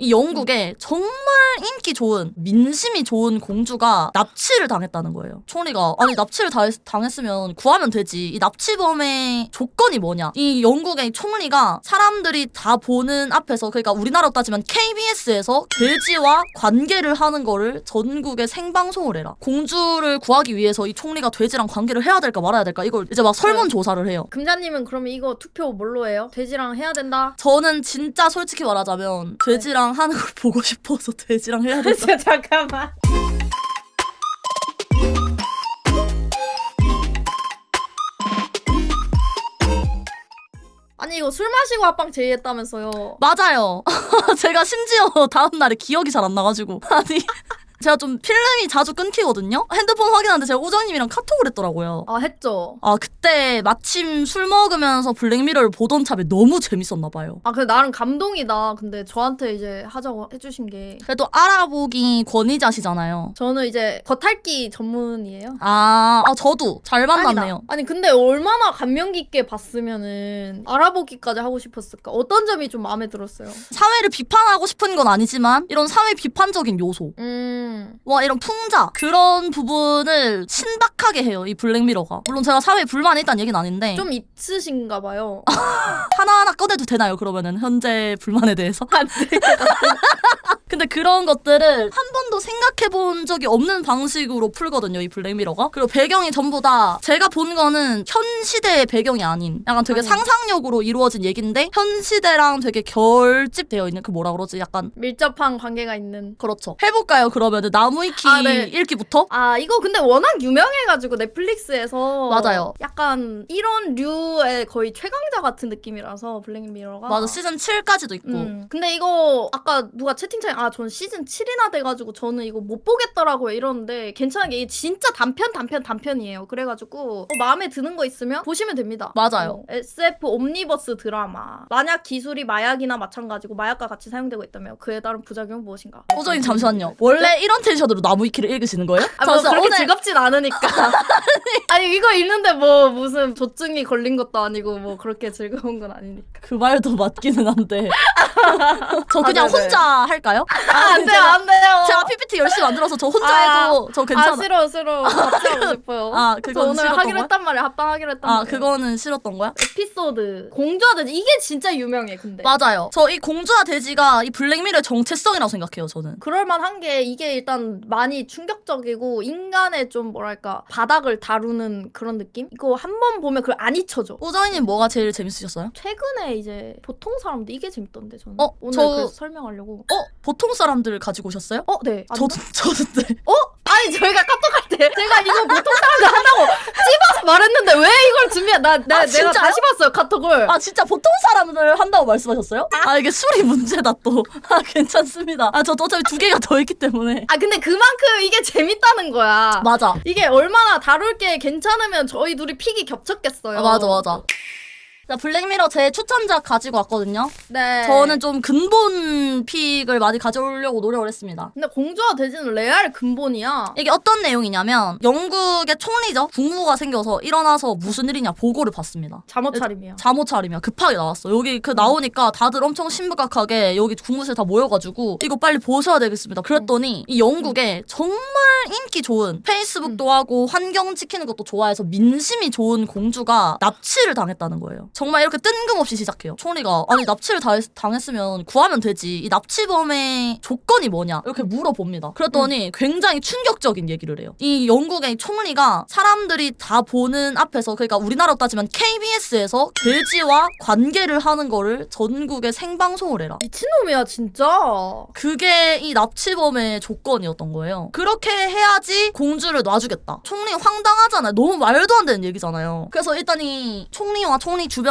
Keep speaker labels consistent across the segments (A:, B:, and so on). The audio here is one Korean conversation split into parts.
A: 이 영국에 정말 인기 좋은, 민심이 좋은 공주가 납치를 당했다는 거예요. 총리가 아니 납치를 당했으면 구하면 되지. 이 납치범의 조건이 뭐냐. 이 영국의 총리가 사람들이 다 보는 앞에서, 그러니까 우리나라로 따지면 KBS에서 돼지와 관계를 하는 거를 전국에 생방송을 해라. 공주를 구하기 위해서 이 총리가 돼지랑 관계를 해야 될까 말아야 될까 이걸 이제 막 설문조사를 해요.
B: 금자님은 그러면 이거 투표 뭘로 해요? 돼지랑 해야 된다?
A: 저는 진짜 솔직히 말하자면 돼지랑 하는 걸 보고 싶어서 돼지랑 해야 된다.
B: 잠깐만. 아니 이거 술 마시고 합방 제의했다면서요.
A: 맞아요. 제가 심지어 다음날에 기억이 잘 안 나가지고 아니 제가 좀 필름이 자주 끊기거든요. 핸드폰 확인하는데 제가 우정님이랑 카톡을 했더라고요.
B: 아 했죠.
A: 아 그때 마침 술 먹으면서 블랙미러를 보던 참에 너무 재밌었나 봐요.
B: 아 근데 나름 감동이다. 근데 저한테 이제 하자고 해주신 게
A: 그래도 알아보기 권위자시잖아요.
B: 저는 이제 겉핥기 전문이에요.
A: 저도 잘 만났네요.
B: 아니다. 아니 근데 얼마나 감명 깊게 봤으면은 알아보기까지 하고 싶었을까? 어떤 점이 좀 마음에 들었어요?
A: 사회를 비판하고 싶은 건 아니지만 이런 사회 비판적인 요소, 와 이런 풍자 그런 부분을 신박하게 해요 이 블랙미러가. 물론 제가 사회에 불만이 있다는 얘기는 아닌데
B: 좀 있으신가 봐요.
A: 하나하나 꺼내도 되나요 그러면은 현재 불만에 대해서?
B: 안 돼.
A: 근데 그런 것들을 한 번도 생각해 본 적이 없는 방식으로 풀거든요 이 블랙미러가. 그리고 배경이 전부 다 제가 본 거는 현 시대의 배경이 아닌 약간 되게 상상력으로 이루어진 얘기인데 현 시대랑 되게 결집되어 있는 그 뭐라 그러지 약간
B: 밀접한 관계가 있는.
A: 그렇죠. 해볼까요 그러면은 나무위키
B: 네.
A: 1기부터?
B: 아 이거 근데 워낙 유명해가지고 넷플릭스에서
A: 맞아요.
B: 약간 이런 류의 거의 최강자 같은 느낌이라서 블랙미러가.
A: 맞아 시즌 7까지도 있고.
B: 근데 이거 아까 누가 채팅창에 전 시즌 7이나 돼가지고 저는 이거 못 보겠더라고요 이러는데 괜찮은 게 이게 진짜 단편이에요. 그래가지고 마음에 드는 거 있으면 보시면 됩니다.
A: 맞아요.
B: SF 옴니버스 드라마. 만약 기술이 마약이나 마찬가지고 마약과 같이 사용되고 있다면 그에 따른 부작용은 무엇인가?
A: 호정님 잠시만요. 원래 이런 텐션으로 나무위키를 읽으시는 거예요?
B: 뭐 그렇게 즐겁진 않으니까. 아니 이거 읽는데 뭐 무슨 조증이 걸린 것도 아니고 뭐 그렇게 즐거운 건 아니니까.
A: 그 말도 맞기는 한데 저 그냥
B: 네네.
A: 혼자 할까요?
B: 안 돼요 안 돼요.
A: 제가 PPT 열심히 만들어서 저 혼자 해도 저 괜찮아.
B: 싫어 같이 하고 싶어요.
A: 그건
B: 저 오늘
A: 싫었던
B: 하기로
A: 거야?
B: 했단 말이야. 합방하기로 했단 말이야.
A: 그거는 싫었던 거야?
B: 에피소드 공주와 돼지 이게 진짜 유명해 근데.
A: 맞아요. 저 이 공주와 돼지가 이 블랙미러의 정체성이라고 생각해요 저는.
B: 그럴만한 게 이게 일단 많이 충격적이고 인간의 좀 뭐랄까 바닥을 다루는 그런 느낌? 이거 한 번 보면 그걸 안 잊혀져.
A: 우정이님 뭐가 제일 재밌으셨어요?
B: 최근에 이제 보통 사람들 이게 재밌던데 저는. 오늘
A: 저-
B: 그래서 설명하려고.
A: 보통 사람들을 가지고 오셨어요?
B: 네.
A: 저도 네.
B: 아니 저희가 카톡할 때 제가 이거 보통 사람들 한다고 찝어서 말했는데 왜 이걸 준비해? 내가
A: 진짜요?
B: 다시 봤어요 카톡을.
A: 진짜 보통 사람을 한다고 말씀하셨어요? 이게 술이 문제다 또. 괜찮습니다. 저도 어차피 2개가 더 있기 때문에.
B: 근데 그만큼 이게 재밌다는 거야.
A: 맞아.
B: 이게 얼마나 다룰 게 괜찮으면 저희 둘이 픽이 겹쳤겠어요.
A: 맞아. 자, 블랙미러 제 추천작 가지고 왔거든요.
B: 네.
A: 저는 좀 근본 픽을 많이 가져오려고 노력을 했습니다.
B: 근데 공주와 돼지는 레알 근본이야.
A: 이게 어떤 내용이냐면 영국의 총리죠. 국무가 생겨서 일어나서 무슨 일이냐 보고를 받습니다.
B: 잠옷 차림이야.
A: 잠옷 차림이야. 급하게 나왔어. 여기 나오니까 다들 엄청 심각하게 여기 국무실 다 모여가지고 이거 빨리 보셔야 되겠습니다. 그랬더니 이 영국에 정말 인기 좋은 페이스북도 하고 환경 지키는 것도 좋아해서 민심이 좋은 공주가 납치를 당했다는 거예요. 정말 이렇게 뜬금없이 시작해요. 총리가 아니 납치를 당했으면 구하면 되지. 이 납치범의 조건이 뭐냐 이렇게 물어봅니다. 그랬더니 굉장히 충격적인 얘기를 해요. 이 영국의 총리가 사람들이 다 보는 앞에서, 그러니까 우리나라로 따지면 KBS에서 돼지와 관계를 하는 거를 전국에 생방송을 해라.
B: 미친놈이야 진짜.
A: 그게 이 납치범의 조건이었던 거예요. 그렇게 해야지 공주를 놔주겠다. 총리 황당하잖아요. 너무 말도 안 되는 얘기잖아요. 그래서 일단 이 총리와 총리 주변의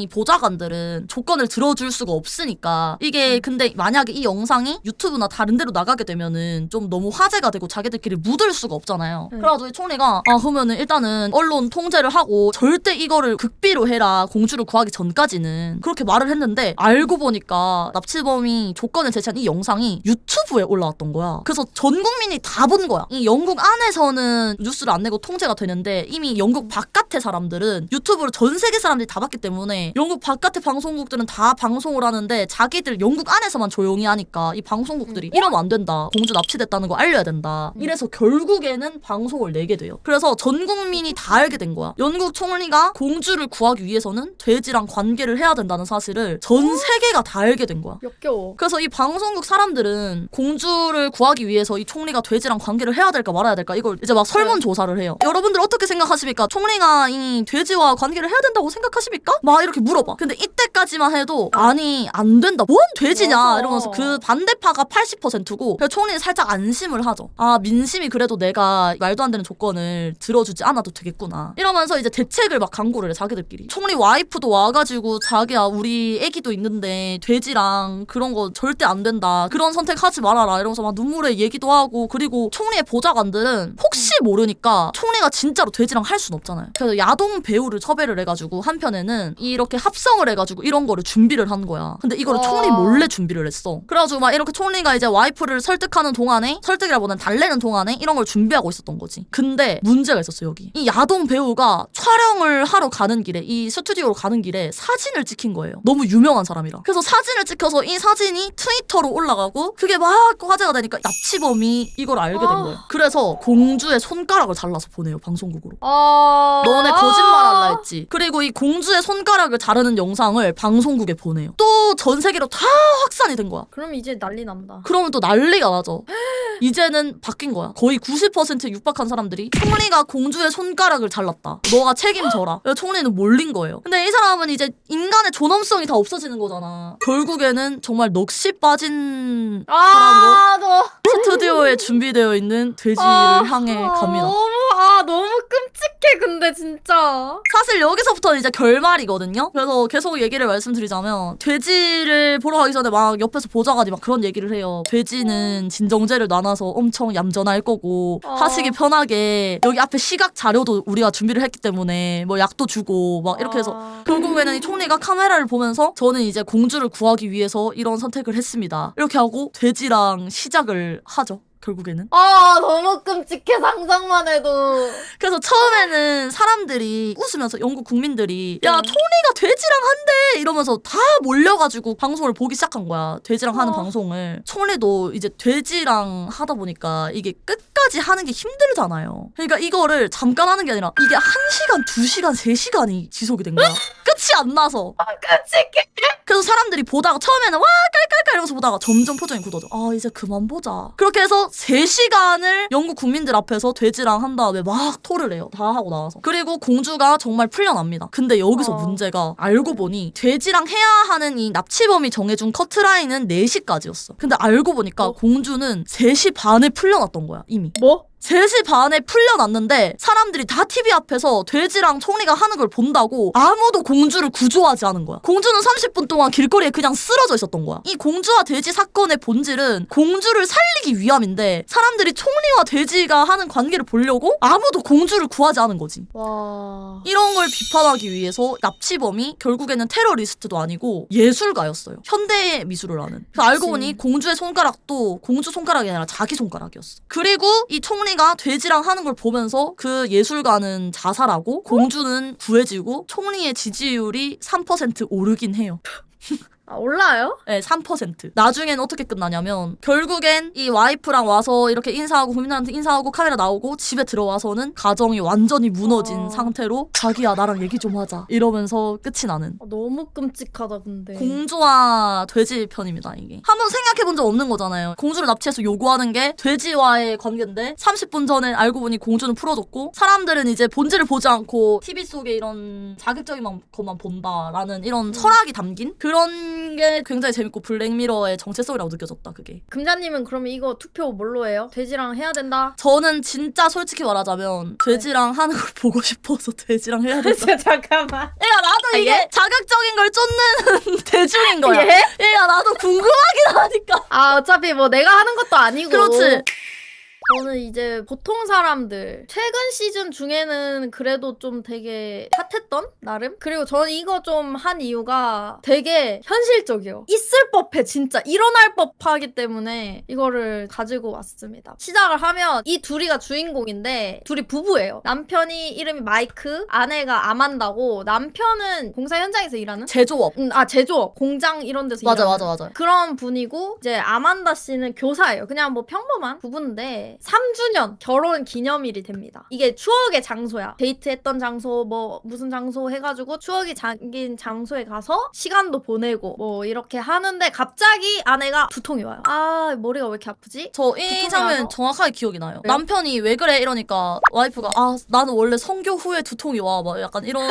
A: 이 보좌관들은 조건을 들어줄 수가 없으니까 이게 근데 만약에 이 영상이 유튜브나 다른 데로 나가게 되면은 좀 너무 화제가 되고 자기들끼리 묻을 수가 없잖아요. 그래가지고 이 총리가 그러면은 일단은 언론 통제를 하고 절대 이거를 극비로 해라. 공주를 구하기 전까지는 그렇게 말을 했는데 알고 보니까 납치범이 조건을 제시한 이 영상이 유튜브에 올라왔던 거야. 그래서 전 국민이 다 본 거야. 이 영국 안에서는 뉴스를 안 내고 통제가 되는데 이미 영국 바깥의 사람들은 유튜브로 전 세계 사람들이 다 봤기 나왔기 때문에 영국 바깥의 방송국들은 다 방송을 하는데 자기들 영국 안에서만 조용히 하니까 이 방송국들이 이러면 안 된다. 공주 납치됐다는 거 알려야 된다. 이래서 결국에는 방송을 내게 돼요. 그래서 전 국민이 다 알게 된 거야. 영국 총리가 공주를 구하기 위해서는 돼지랑 관계를 해야 된다는 사실을 전 세계가 다 알게 된 거야.
B: 역겨워.
A: 그래서 이 방송국 사람들은 공주를 구하기 위해서 이 총리가 돼지랑 관계를 해야 될까 말아야 될까 이걸 이제 막 설문조사를 해요. 여러분들 어떻게 생각하십니까? 총리가 이 돼지와 관계를 해야 된다고 생각하십니까? 막 이렇게 물어봐. 근데 이때까지만 해도 아니 안 된다. 뭔 돼지냐
B: 맞아.
A: 이러면서 그 반대파가 80%고 총리는 살짝 안심을 하죠. 아 민심이 그래도 내가 말도 안 되는 조건을 들어주지 않아도 되겠구나. 이러면서 이제 대책을 막 강구를 해 자기들끼리. 총리 와이프도 와가지고 자기야 우리 애기도 있는데 돼지랑 그런 거 절대 안 된다. 그런 선택하지 말아라. 이러면서 막 눈물에 얘기도 하고 그리고 총리의 보좌관들은 혹시 모르니까 총리가 진짜로 돼지랑 할 순 없잖아요. 그래서 야동 배우를 섭외를 해가지고 한편에는 이렇게 합성을 해가지고 이런 거를 준비를 한 거야. 근데 이거를 총리 몰래 준비를 했어. 그래가지고 막 이렇게 총리가 이제 와이프를 설득하는 동안에 설득이라보다는 달래는 동안에 이런 걸 준비하고 있었던 거지. 근데 문제가 있었어 여기. 이 야동 배우가 촬영을 하러 가는 길에 이 스튜디오로 가는 길에 사진을 찍힌 거예요. 너무 유명한 사람이라. 그래서 사진을 찍혀서 이 사진이 트위터로 올라가고 그게 막 화제가 되니까 납치범이 이걸 알게 된 거예요. 그래서 공주의 손가락을 잘라서 보내요 방송국으로. 너네 거짓말할라 했지. 그리고 이 공주의 손가락을 자르는 영상을 방송국에 보내요. 또 전 세계로 다 확산이 된 거야.
B: 그럼 이제 난리 난다.
A: 그러면 또 난리가 나죠. 이제는 바뀐 거야. 거의 90%에 육박한 사람들이 총리가 공주의 손가락을 잘랐다. 너가 책임져라. 총리는 몰린 거예요. 근데 이 사람은 이제 인간의 존엄성이 다 없어지는 거잖아. 결국에는 정말 넋이 빠진 사람으로 스튜디오에 준비되어 있는 돼지를 향해 갑니다.
B: 너무 끔찍해 근데 진짜.
A: 사실 여기서부터 이제 결말이거든요. 그래서 계속 얘기를 말씀드리자면 돼지를 보러 가기 전에 막 옆에서 보좌관이 막 그런 얘기를 해요. 돼지는 진정제를 나눠서 엄청 얌전할 거고 하시기 편하게 여기 앞에 시각 자료도 우리가 준비를 했기 때문에 뭐 약도 주고 막 이렇게 해서 결국에는 이 총리가 카메라를 보면서 저는 이제 공주를 구하기 위해서 이런 선택을 했습니다. 이렇게 하고 돼지랑 시작을 하죠. 결국에는.
B: 너무 끔찍해 상상만 해도.
A: 그래서 처음에는 사람들이 웃으면서 영국 국민들이 야 총리가 돼지랑 한대 이러면서 다 몰려가지고 방송을 보기 시작한 거야. 돼지랑 하는 방송을. 총리도 이제 돼지랑 하다 보니까 이게 끝까지 하는 게 힘들잖아요. 그러니까 이거를 잠깐 하는 게 아니라 이게 1시간, 2시간, 3시간이 지속이 된 거야. 끝이 안 나서.
B: 끔찍해.
A: 그래서 사람들이 보다가 처음에는 와 깔깔깔 이러면서 보다가 점점 표정이 굳어져. 이제 그만 보자. 그렇게 해서 3시간을 영국 국민들 앞에서 돼지랑 한 다음에 막 토를 해요. 다 하고 나와서. 그리고 공주가 정말 풀려납니다. 근데 여기서 문제가 알고 보니 돼지랑 해야 하는 이 납치범이 정해준 커트라인은 4시까지였어. 근데 알고 보니까 공주는 3시 반에 풀려났던 거야 이미.
B: 뭐?
A: 3시 반에 풀려났는데 사람들이 다 TV 앞에서 돼지랑 총리가 하는 걸 본다고 아무도 공주를 구조하지 않은 거야. 공주는 30분 동안 길거리에 그냥 쓰러져 있었던 거야. 이 공주와 돼지 사건의 본질은 공주를 살리기 위함인데 사람들이 총리와 돼지가 하는 관계를 보려고 아무도 공주를 구하지 않은 거지.
B: 와.
A: 이런 걸 비판하기 위해서 납치범이 결국에는 테러리스트도 아니고 예술가였어요. 현대 미술을 하는. 그래서 알고 보니 공주의 손가락도 공주 손가락이 아니라 자기 손가락이었어. 그리고 이 총리가 돼지랑 하는 걸 보면서 그 예술가는 자살하고 공주는 구해지고 총리의 지지율이 3% 오르긴 해요.
B: 올라요?
A: 네, 3%. 나중엔 어떻게 끝나냐면 결국엔 이 와이프랑 와서 이렇게 인사하고 국민들한테 인사하고 카메라 나오고 집에 들어와서는 가정이 완전히 무너진 상태로 자기야 나랑 얘기 좀 하자 이러면서 끝이 나는.
B: 너무 끔찍하다 근데.
A: 공주와 돼지 편입니다 이게. 한번 생각해본 적 없는 거잖아요. 공주를 납치해서 요구하는 게 돼지와의 관계인데 30분 전에 알고 보니 공주는 풀어줬고 사람들은 이제 본질을 보지 않고 TV 속에 이런 자극적인 것만 본다라는 이런 철학이 담긴 그런 게 굉장히 재밌고 블랙미러의 정체성이라고 느껴졌다 그게.
B: 금자님은 그러면 이거 투표 뭘로 해요? 돼지랑 해야 된다?
A: 저는 진짜 솔직히 말하자면 돼지랑 하는 걸 보고 싶어서 돼지랑 해야 된다.
B: 잠깐만.
A: 얘가 나도 이게 자극적인 걸 쫓는 대중인 거야.
B: 예?
A: 얘가 나도 궁금하긴 하니까.
B: 어차피 뭐 내가 하는 것도 아니고.
A: 그렇지.
B: 저는 이제 보통 사람들 최근 시즌 중에는 그래도 좀 되게 핫했던 나름. 그리고 저는 이거 좀 한 이유가 되게 현실적이에요. 있을 법해 진짜 일어날 법하기 때문에 이거를 가지고 왔습니다. 시작을 하면 이 둘이가 주인공인데 둘이 부부예요. 남편이 이름이 마이크, 아내가 아만다고. 남편은 공사 현장에서 일하는
A: 제조업.
B: 제조업 공장 이런 데서
A: 맞아,
B: 일하는
A: 맞아, 맞아.
B: 그런 분이고 이제 아만다 씨는 교사예요. 그냥 뭐 평범한 부부인데 3주년 결혼 기념일이 됩니다. 이게 추억의 장소야. 데이트했던 장소 뭐 무슨 장소 해가지고 추억이 잠긴 장소에 가서 시간도 보내고 뭐 이렇게 하는데 갑자기 아내가 두통이 와요. 아 머리가 왜 이렇게 아프지?
A: 저 이 장면
B: 와서?
A: 정확하게 기억이 나요.
B: 왜요?
A: 남편이 왜 그래 이러니까 와이프가 아 나는 원래 성교 후에 두통이 와 막 약간 이런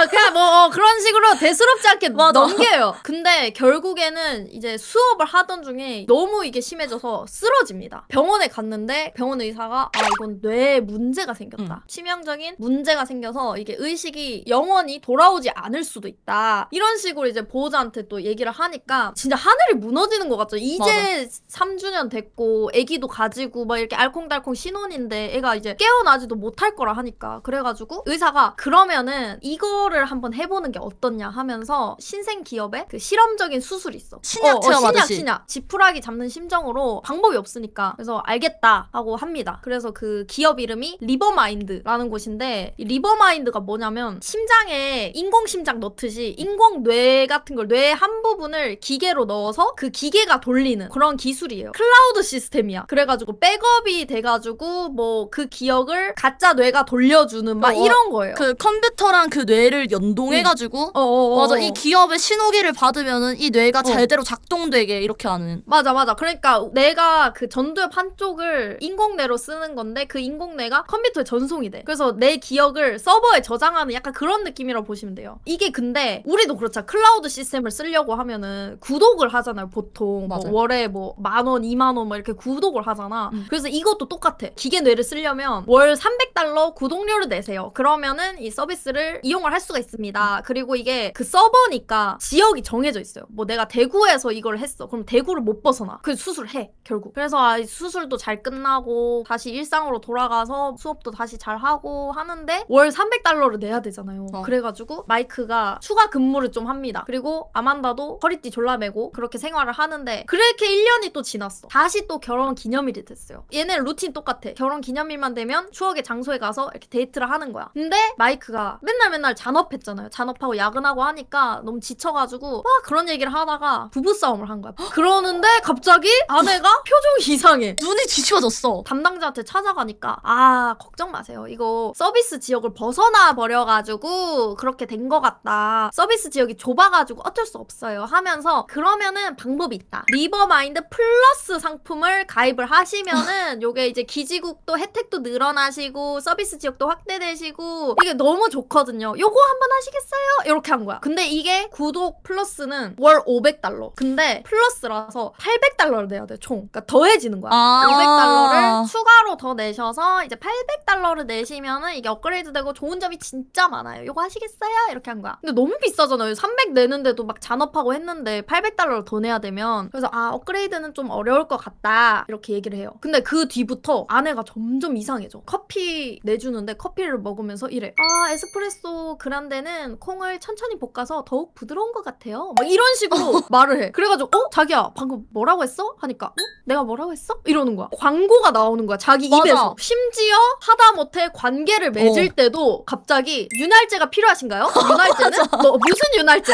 B: 그냥 뭐 그런 식으로 대수롭지 않게
A: 맞아.
B: 넘겨요. 근데 결국에는 이제 수업을 하던 중에 너무 이게 심해져서 쓰러집니다. 병원에 갔는데 병원 의사가 이건 뇌에 문제가 생겼다. 치명적인 문제가 생겨서 이게 의식이 영원히 돌아오지 않을 수도 있다. 이런 식으로 이제 보호자한테 또 얘기를 하니까 진짜 하늘이 무너지는 것 같죠. 이제 3주년 됐고 애기도 가지고 막 이렇게 알콩달콩 신혼인데 애가 이제 깨어나지도 못할 거라 하니까 그래가지고 의사가 그러면은 이거를 한번 해보는 게 어떻냐 하면서 신생 기업에 그 실험적인 수술이 있어.
A: 신약 체험하듯이.
B: 신약. 지푸라기 잡는 심정으로 방법이 없으니까. 그래서 알겠다 하고 합니다. 그래서 그 기업 이름이 리버마인드라는 곳인데 이 리버마인드가 뭐냐면 심장에 인공심장 넣듯이 인공뇌 같은 걸 뇌 한 부분을 기계로 넣어서 그 기계가 돌리는 그런 기술이에요. 클라우드 시스템이야. 그래가지고 백업이 돼가지고 뭐 그 기억을 가짜 뇌가 돌려주는 막 이런 거예요.
A: 그 컴퓨터랑 그 뇌를 연동해가지고 맞아 이 기업의 신호기를 받으면은 이 뇌가 제대로 작동되게 이렇게 하는.
B: 맞아. 그러니까 내가 그 전두엽 한쪽을 인공뇌로 쓰는 건데 그 인공뇌가 컴퓨터에 전송이 돼. 그래서 내 기억을 서버에 저장하는 약간 그런 느낌이라고 보시면 돼요. 이게 근데 우리도 그렇잖아. 클라우드 시스템을 쓰려고 하면은 구독을 하잖아요. 보통 뭐
A: 맞아요.
B: 월에 뭐 10,000원, 20,000원 막 이렇게 구독을 하잖아. 그래서 이것도 똑같아. 기계 뇌를 쓰려면 월 $300 구독료를 내세요. 그러면은 이 서비스를 이용을 할 수가 있습니다. 그리고 이게 그 서버니까 지역이 정해져 있어요. 뭐 내가 대구에서 이걸 했어. 그럼 대구를 못 벗어나. 그 수술해 결국. 그래서 수술도 잘 끝나고 다시 일상으로 돌아가서 수업도 다시 잘 하고 하는데 월 $300를 내야 되잖아요. 그래가지고 마이크가 추가 근무를 좀 합니다. 그리고 아만다도 허리띠 졸라매고 그렇게 생활을 하는데 그렇게 1년이 또 지났어. 다시 또 결혼 기념일이 됐어요. 얘네 루틴 똑같아. 결혼 기념일만 되면 추억의 장소에 가서 이렇게 데이트를 하는 거야. 근데 마이크가 맨날 잔업했잖아요. 잔업하고 야근하고 하니까 너무 지쳐가지고 막 그런 얘기를 하다가 부부싸움을 한 거야. 그러는데 갑자기 아내가 표정이 이상해.
A: 눈이 뒤집어졌어.
B: 담당자한테 찾아가니까 걱정 마세요. 이거 서비스 지역을 벗어나 버려가지고 그렇게 된 것 같다. 서비스 지역이 좁아가지고 어쩔 수 없어요 하면서 그러면은 방법이 있다. 리버마인드 플러스 상품을 가입을 하시면은 요게 이제 기지국도 혜택도 늘어나시고 서비스 지역도 확대되시고 이게 너무 좋거든요. 요거 한번 하시겠어요? 이렇게 한 거야. 근데 이게 구독 플러스는 월 $500. 근데 플러스라서 $800를 내야 돼 총. 그러니까 더해지는 거야. 500달러를 추가로 더 내셔서 이제 $800를 내시면은 이게 업그레이드 되고 좋은 점이 진짜 많아요. 이거 하시겠어요? 이렇게 한 거야. 근데 너무 비싸잖아요. 300 내는데도 막 잔업하고 했는데 $800를 더 내야 되면 그래서 업그레이드는 좀 어려울 것 같다 이렇게 얘기를 해요. 근데 그 뒤부터 아내가 점점 이상해져. 커피 내주는데 커피를 먹으면서 이래. 에스프레소 그란데는 콩을 천천히 볶아서 더욱 부드러운 것 같아요. 막 이런 식으로 말을 해. 그래가지고 자기야 방금 뭐라고 했어? 하니까 내가 뭐라고 했어? 이러는 거야. 광고가 나오는 거야. 자기
A: 맞아.
B: 입에서. 심지어 하다못해 관계를 맺을 때도 갑자기 윤활제가 필요하신가요? 윤활제는? 뭐 무슨 윤활제?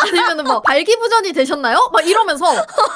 B: 아니면은 뭐 발기부전이 되셨나요? 막 이러면서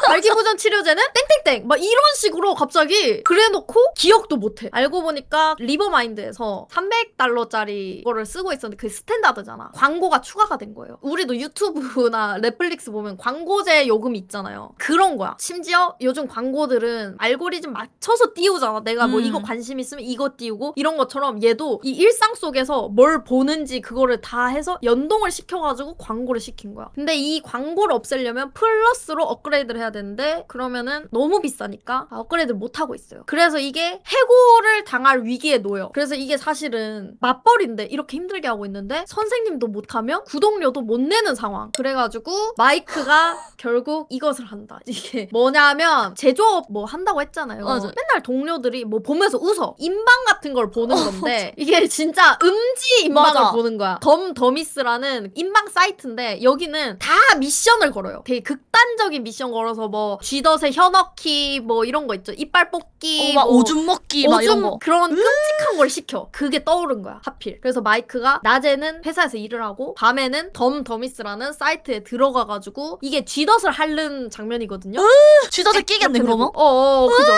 B: 발기부전 치료제는 땡땡땡 막 이런 식으로 갑자기 그래놓고 기억도 못해. 알고 보니까 리버마인드에서 $300짜리 거를 쓰고 있었는데 그게 스탠다드잖아. 광고가 추가가 된 거예요. 우리도 유튜브나 넷플릭스 보면 광고제 요금이 있잖아요. 그런 거야. 심지어 요즘 광고들은 알고리즘 맞춰서 띄우잖아. 내가 뭐 이거 관심 있으면 이거 띄우고 이런 것처럼 얘도 이 일상 속에서 뭘 보는지 그거를 다 해서 연동을 시켜가지고 광고를 시킨 거야. 근데 이 광고를 없애려면 플러스로 업그레이드를 해야 되는데 그러면은 너무 비싸니까 업그레이드를 못하고 있어요. 그래서 이게 해고를 당할 위기에 놓여. 그래서 이게 사실은 맞벌이인데 이렇게 힘들게 하고 있는데 근데 선생님도 못하면 구독료도 못 내는 상황. 그래가지고 마이크가 결국 이것을 한다. 이게 뭐냐면 제조업 뭐 한다고 했잖아요.
A: 맞아.
B: 맨날 동료들이 뭐 보면서 웃어. 인방 같은 걸 보는 건데 이게 진짜 음지 인방을
A: 맞아.
B: 보는 거야. 덤더미스라는 인방 사이트인데 여기는 다 미션을 걸어요. 되게 극단적인 미션 걸어서 뭐 쥐덫에 혀 넣기 뭐 이런 거 있죠. 이빨 뽑기,
A: 막
B: 뭐
A: 오줌 먹기 막 이런 거.
B: 그런 끔찍한 걸 시켜. 그게 떠오른 거야. 하필. 그래서 마이크가 낮에는 회사에서 일을 하고 밤에는 덤더미스라는 사이트에 들어가가지고 이게 쥐덫을 핥는 장면이거든요.
A: 쥐덫에 끼겠네 그러면?
B: 그죠.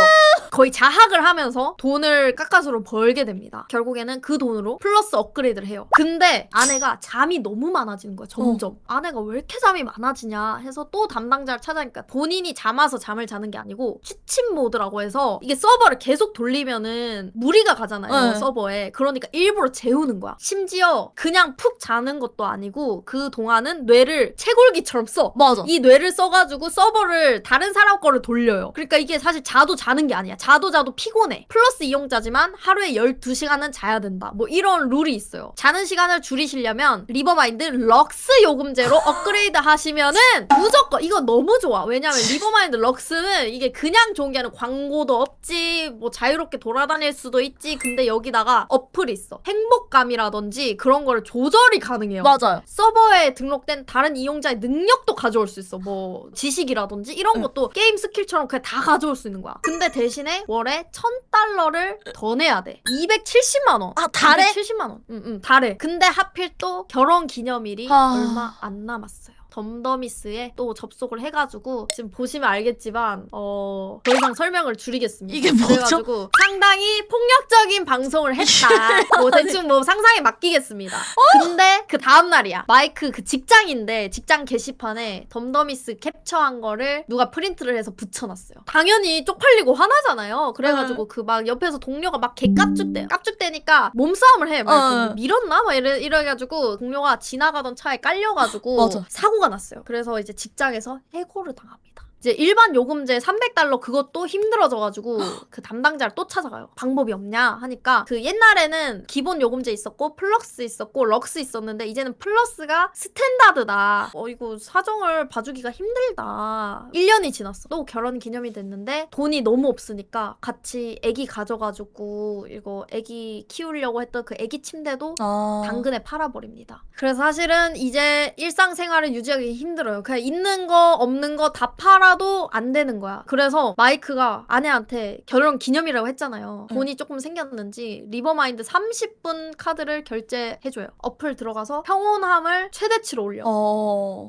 B: 거의 자학을 하면서 돈을 깎아서로 벌게 됩니다. 결국에는 그 돈으로 플러스 업그레이드를 해요. 근데 아내가 잠이 너무 많아지는 거야. 점점. 아내가 왜 이렇게 잠이 많아지냐 해서 또 담당자를 찾아니까 본인이 잠아서 잠을 자는 게 아니고 취침 모드라고 해서 이게 서버를 계속 돌리면은 무리가 가잖아요.
A: 네.
B: 서버에. 그러니까 일부러 재우는 거야. 심지어 그냥 푹 자는 것도 아니고 그 동안은 뇌를 채굴기처럼 써.
A: 맞아.
B: 이 뇌를 써가지고 서버를 다른 사람 거를 돌려요. 그러니까 이게 사실 자도 자는 게 아니야. 자도 피곤해. 플러스 이용자지만 하루에 12시간은 자야 된다. 뭐 이런 룰이 있어요. 자는 시간을 줄이시려면 리버마인드 럭스 요금제로 업그레이드 하시면은 무조건 이거 너무 좋아. 왜냐면 리버마인드 럭스는 이게 그냥 좋은 게 아니라 광고도 없지, 뭐 자유롭게 돌아다닐 수도 있지. 근데 여기다가 어플이 있어. 행복감이라든지 그런 거를 조절이 가능해요.
A: 맞아요.
B: 서버에 등록된 다른 이용자의 능력도 가져올 수 있어. 뭐 지식이라든지 이런 것도 게임 스킬처럼 그냥 다 가져올 수 있는 거야. 근데 대신에 월에 $1,000를 더 내야 돼. 270만 원.
A: 아, 달에?
B: 270만 원. 응, 달에. 근데 하필 또 결혼 기념일이 얼마 안 남았어요. 덤더미스에 또 접속을 해가지고 지금 보시면 알겠지만 더 이상 설명을 줄이겠습니다.
A: 이게 뭐죠?
B: 그래가지고 상당히 폭력적인 방송을 했다. 뭐 대충 뭐 상상에 맡기겠습니다. 근데 그 다음날이야. 마이크 그 직장인데 직장 게시판에 덤더미스 캡처한 거를 누가 프린트를 해서 붙여놨어요. 당연히 쪽팔리고 화나잖아요. 그래가지고 그 막 옆에서 동료가 막 개 깝죽대. 깝죽대니까 몸싸움을 해. 막 밀었나? 막 이래가지고 동료가 지나가던 차에 깔려가지고
A: 맞아.
B: 사고가 났어요. 그래서 이제 직장에서 해고를 당합니다. 이제 일반 요금제 $300 그것도 힘들어져가지고 그 담당자를 또 찾아가요. 방법이 없냐 하니까 그 옛날에는 기본 요금제 있었고 플러스 있었고 럭스 있었는데 이제는 플러스가 스탠다드다. 이거 사정을 봐주기가 힘들다. 1년이 지났어. 또 결혼 기념이 됐는데 돈이 너무 없으니까 같이 애기 가져가지고 이거 애기 키우려고 했던 그 애기 침대도 당근에 팔아버립니다. 그래서 사실은 이제 일상생활을 유지하기 힘들어요. 그냥 있는 거 없는 거 다 팔아도 안 되는 거야. 그래서 마이크가 아내한테 결혼 기념이라고 했잖아요. 돈이 조금 생겼는지 리버마인드 30분 카드를 결제해줘요. 어플 들어가서 평온함을 최대치로 올려.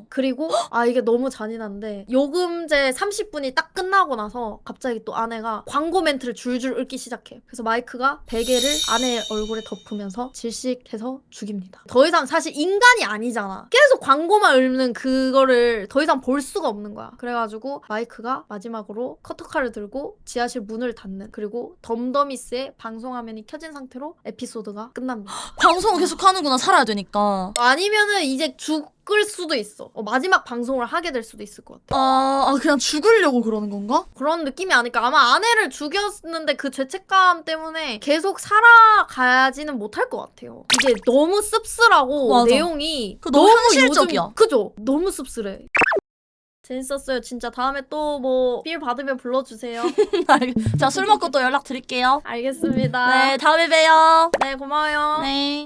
B: 그리고 이게 너무 잔인한데 요금제 30분이 딱 끝나고 나서 갑자기 또 아내가 광고 멘트를 줄줄 읊기 시작해. 그래서 마이크가 베개를 아내의 얼굴에 덮으면서 질식해서 죽입니다. 더 이상 사실 인간이 아니잖아. 계속 광고만 읊는 그거를 더 이상 볼 수가 없는 거야. 그래가지고 마이크가 마지막으로 커터칼을 들고 지하실 문을 닫는, 그리고 덤더미스의 방송 화면이 켜진 상태로 에피소드가 끝납니다.
A: 방송을 계속 하는구나, 살아야 되니까.
B: 아니면은 이제 죽을 수도 있어. 마지막 방송을 하게 될 수도 있을 것 같아.
A: 그냥 죽으려고 그러는 건가?
B: 그런 느낌이 아닐까. 아마 아내를 죽였는데 그 죄책감 때문에 계속 살아가지는 못할 것 같아요. 이게 너무 씁쓸하고
A: 맞아.
B: 내용이
A: 너무 현실적이야.
B: 그죠? 너무 씁쓸해. 재밌었어요. 진짜 다음에 또 뭐 필 받으면 불러주세요.
A: 자, 술 먹고 또 연락 드릴게요.
B: 알겠습니다.
A: 네, 다음에 봬요.
B: 네, 고마워요.
A: 네.